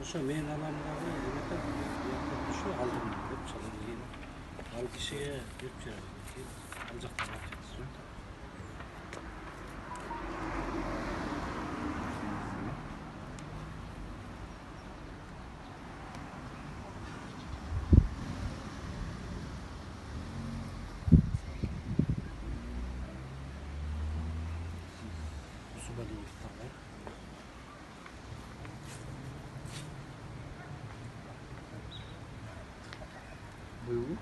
Ошо мен анам дагы эметип ушу алдым деп чалып кийин ал кишиге берип жиберген кийин ал жактан алып жатышат. Усубалиевтар Был?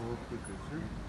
Вот, прикольно.